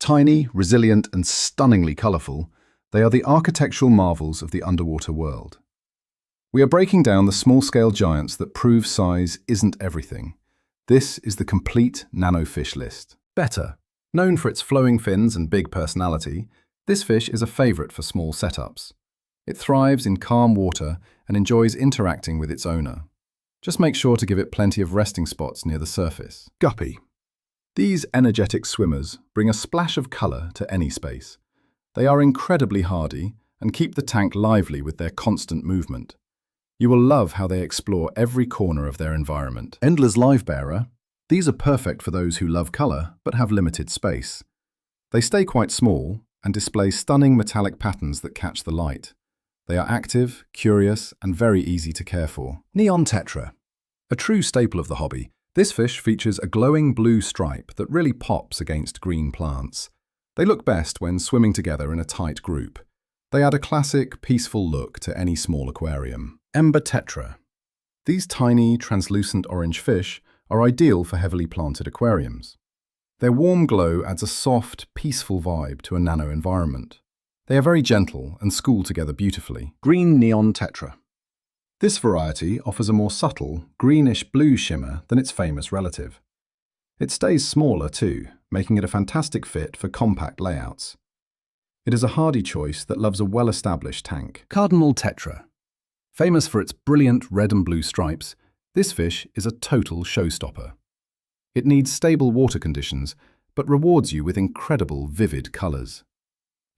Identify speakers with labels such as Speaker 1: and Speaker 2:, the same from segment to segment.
Speaker 1: Tiny, resilient, and stunningly colourful, they are the architectural marvels of the underwater world. We are breaking down the small-scale giants that prove size isn't everything. This is the complete nano fish list. Betta. Known for its flowing fins and big personality, this fish is a favourite for small setups. It thrives in calm water and enjoys interacting with its owner. Just make sure to give it plenty of resting spots near the surface. Guppy. These energetic swimmers bring a splash of colour to any space. They are incredibly hardy and keep the tank lively with their constant movement. You will love how they explore every corner of their environment. Endler's livebearer. These are perfect for those who love colour but have limited space. They stay quite small and display stunning metallic patterns that catch the light. They are active, curious, and very easy to care for. Neon Tetra. A true staple of the hobby, this fish features a glowing blue stripe that really pops against green plants. They look best when swimming together in a tight group. They add a classic, peaceful look to any small aquarium. Ember Tetra. These tiny, translucent orange fish are ideal for heavily planted aquariums. Their warm glow adds a soft, peaceful vibe to a nano environment. They are very gentle and school together beautifully. Green Neon Tetra. This variety offers a more subtle, greenish-blue shimmer than its famous relative. It stays smaller too, making it a fantastic fit for compact layouts. It is a hardy choice that loves a well-established tank. Cardinal Tetra. Famous for its brilliant red and blue stripes, this fish is a total showstopper. It needs stable water conditions, but rewards you with incredible, vivid colours.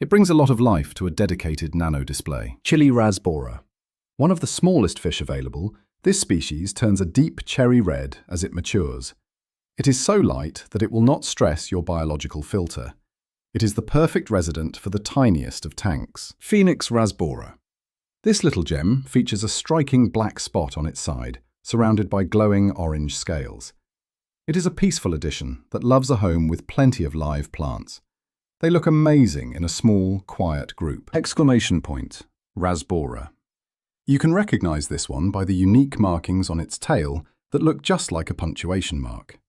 Speaker 1: It brings a lot of life to a dedicated nano display. Chili rasbora. One of the smallest fish available, this species turns a deep cherry red as it matures. It is so light that it will not stress your biological filter. It is the perfect resident for the tiniest of tanks. Phoenix rasbora. This little gem features a striking black spot on its side, surrounded by glowing orange scales. It is a peaceful addition that loves a home with plenty of live plants. They look amazing in a small, quiet group. Exclamation point, rasbora. You can recognize this one by the unique markings on its tail that look just like a punctuation mark.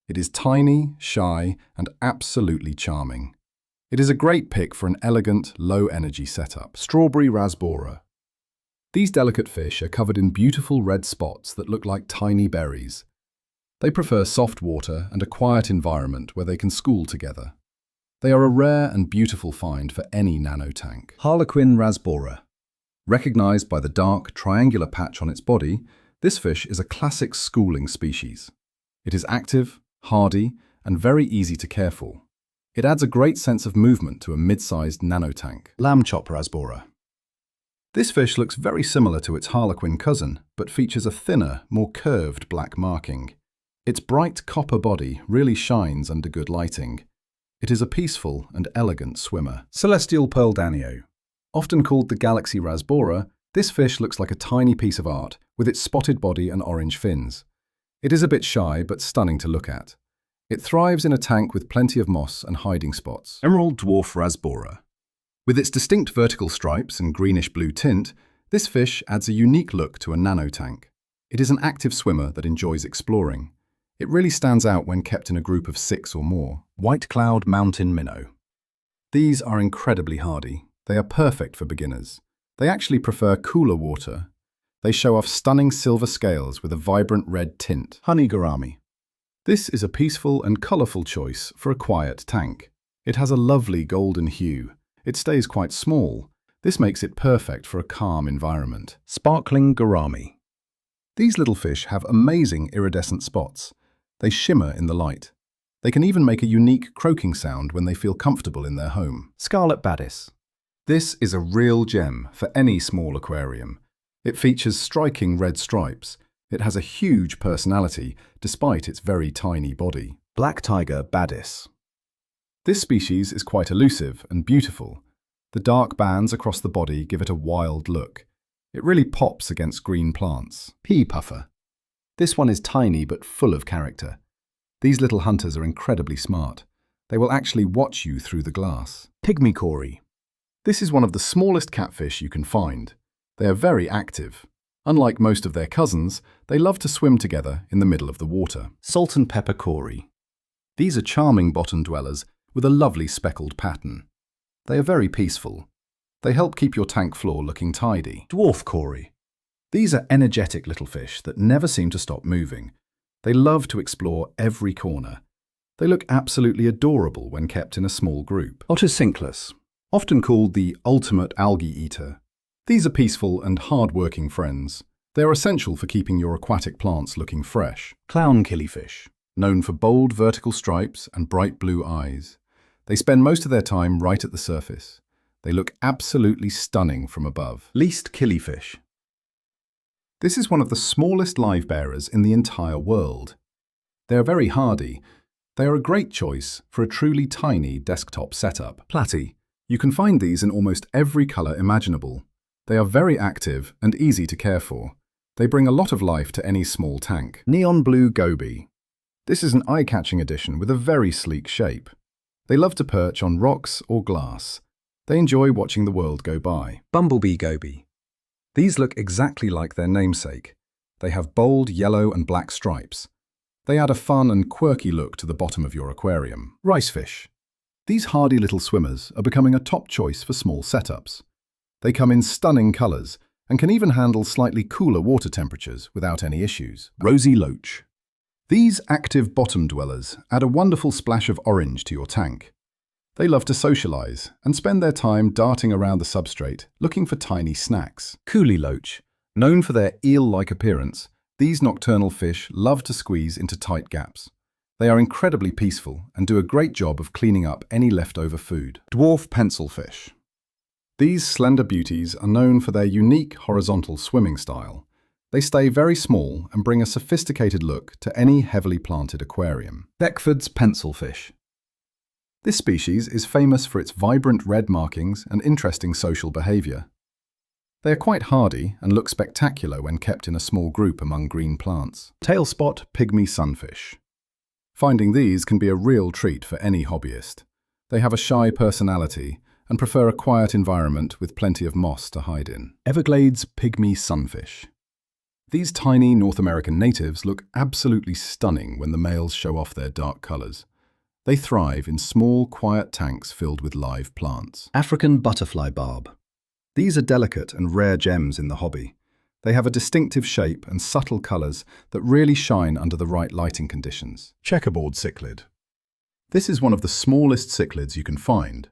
Speaker 1: It is tiny, shy, and absolutely charming. It is a great pick for an elegant, low-energy setup. Strawberry rasbora. These delicate fish are covered in beautiful red spots that look like tiny berries. They prefer soft water and a quiet environment where they can school together. They are a rare and beautiful find for any nano tank. Harlequin rasbora. Recognized by the dark, triangular patch on its body, this fish is a classic schooling species. It is active, hardy, and very easy to care for. It adds a great sense of movement to a mid-sized nano tank. Lamb chop rasbora. This fish looks very similar to its harlequin cousin, but features a thinner, more curved black marking. Its bright copper body really shines under good lighting. It is a peaceful and elegant swimmer. Celestial pearl danio. Often called the galaxy rasbora, this fish looks like a tiny piece of art with its spotted body and orange fins. It is a bit shy but stunning to look at. It thrives in a tank with plenty of moss and hiding spots. Emerald dwarf rasbora. With its distinct vertical stripes and greenish-blue tint, this fish adds a unique look to a nano tank. It is an active swimmer that enjoys exploring. It really stands out when kept in a group of 6 or more. White cloud mountain minnow. These are incredibly hardy. They are perfect for beginners. They actually prefer cooler water. They show off stunning silver scales with a vibrant red tint. Honey gourami. This is a peaceful and colourful choice for a quiet tank. It has a lovely golden hue. It stays quite small. This makes it perfect for a calm environment. Sparkling gourami. These little fish have amazing iridescent spots. They shimmer in the light. They can even make a unique croaking sound when they feel comfortable in their home. Scarlet baddis. This is a real gem for any small aquarium. It features striking red stripes. It has a huge personality, despite its very tiny body. Black tiger baddis. This species is quite elusive and beautiful. The dark bands across the body give it a wild look. It really pops against green plants. Pea puffer. This one is tiny but full of character. These little hunters are incredibly smart. They will actually watch you through the glass. Pygmy cory. This is one of the smallest catfish you can find. They are very active. Unlike most of their cousins, they love to swim together in the middle of the water. Salt and pepper cory. These are charming bottom dwellers with a lovely speckled pattern. They are very peaceful. They help keep your tank floor looking tidy. Dwarf cory. These are energetic little fish that never seem to stop moving. They love to explore every corner. They look absolutely adorable when kept in a small group. Cichlids, often called the ultimate algae eater. These are peaceful and hard-working friends. They are essential for keeping your aquatic plants looking fresh. Clown killifish, known for bold vertical stripes and bright blue eyes. They spend most of their time right at the surface. They look absolutely stunning from above. Least killifish. This is one of the smallest livebearers in the entire world. They are very hardy. They are a great choice for a truly tiny desktop setup. Platy. You can find these in almost every color imaginable. They are very active and easy to care for. They bring a lot of life to any small tank. Neon blue goby. This is an eye-catching addition with a very sleek shape. They love to perch on rocks or glass. They enjoy watching the world go by. Bumblebee goby. These look exactly like their namesake. They have bold yellow and black stripes. They add a fun and quirky look to the bottom of your aquarium. Ricefish. These hardy little swimmers are becoming a top choice for small setups. They come in stunning colors and can even handle slightly cooler water temperatures without any issues. Rosy loach. These active bottom dwellers add a wonderful splash of orange to your tank. They love to socialize and spend their time darting around the substrate looking for tiny snacks. Coolie loach. Known for their eel-like appearance, these nocturnal fish love to squeeze into tight gaps. They are incredibly peaceful and do a great job of cleaning up any leftover food. Dwarf pencilfish. These slender beauties are known for their unique horizontal swimming style. They stay very small and bring a sophisticated look to any heavily planted aquarium. Beckford's pencilfish. This species is famous for its vibrant red markings and interesting social behavior. They are quite hardy and look spectacular when kept in a small group among green plants. Tailspot pygmy sunfish. Finding these can be a real treat for any hobbyist. They have a shy personality and prefer a quiet environment with plenty of moss to hide in. Everglades pygmy sunfish. These tiny North American natives look absolutely stunning when the males show off their dark colors. They thrive in small, quiet tanks filled with live plants. African butterfly barb. These are delicate and rare gems in the hobby. They have a distinctive shape and subtle colors that really shine under the right lighting conditions. Checkerboard cichlid. This is one of the smallest cichlids you can find.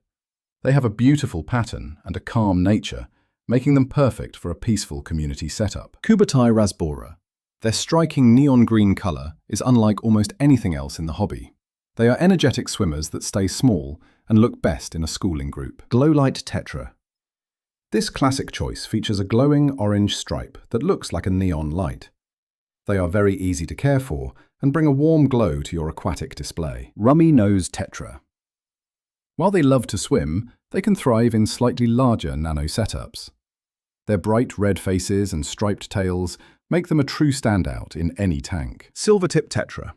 Speaker 1: They have a beautiful pattern and a calm nature, making them perfect for a peaceful community setup. Kubatai rasbora. Their striking neon green color is unlike almost anything else in the hobby. They are energetic swimmers that stay small and look best in a schooling group. Glowlight Tetra. This classic choice features a glowing orange stripe that looks like a neon light. They are very easy to care for and bring a warm glow to your aquatic display. Rummy-nosed Tetra. While they love to swim, they can thrive in slightly larger nano setups. Their bright red faces and striped tails make them a true standout in any tank. Silvertip Tetra.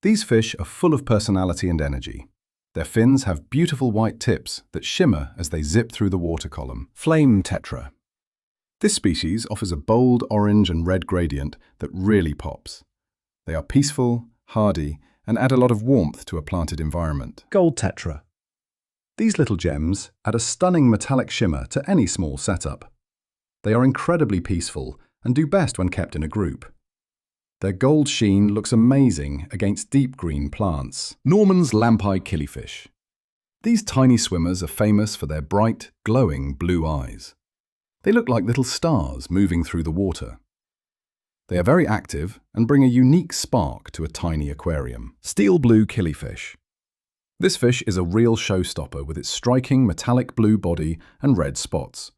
Speaker 1: These fish are full of personality and energy. Their fins have beautiful white tips that shimmer as they zip through the water column. Flame Tetra. This species offers a bold orange and red gradient that really pops. They are peaceful, hardy, and add a lot of warmth to a planted environment. Gold Tetra. These little gems add a stunning metallic shimmer to any small setup. They are incredibly peaceful and do best when kept in a group. Their gold sheen looks amazing against deep green plants. Norman's lampi killifish. These tiny swimmers are famous for their bright, glowing blue eyes. They look like little stars moving through the water. They are very active and bring a unique spark to a tiny aquarium. Steel blue killifish. This fish is a real showstopper with its striking metallic blue body and red spots.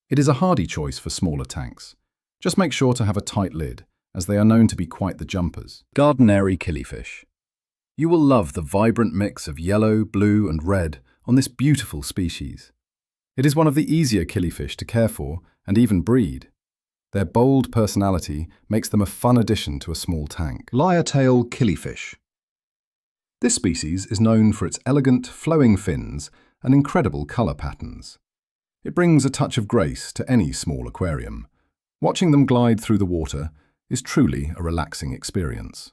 Speaker 1: It is a hardy choice for smaller tanks. Just make sure to have a tight lid, as they are known to be quite the jumpers. Gardenary killifish. You will love the vibrant mix of yellow, blue and red on this beautiful species. It is one of the easier killifish to care for and even breed. Their bold personality makes them a fun addition to a small tank. Lyre-tail killifish. This species is known for its elegant, flowing fins and incredible color patterns. It brings a touch of grace to any small aquarium. Watching them glide through the water is truly a relaxing experience.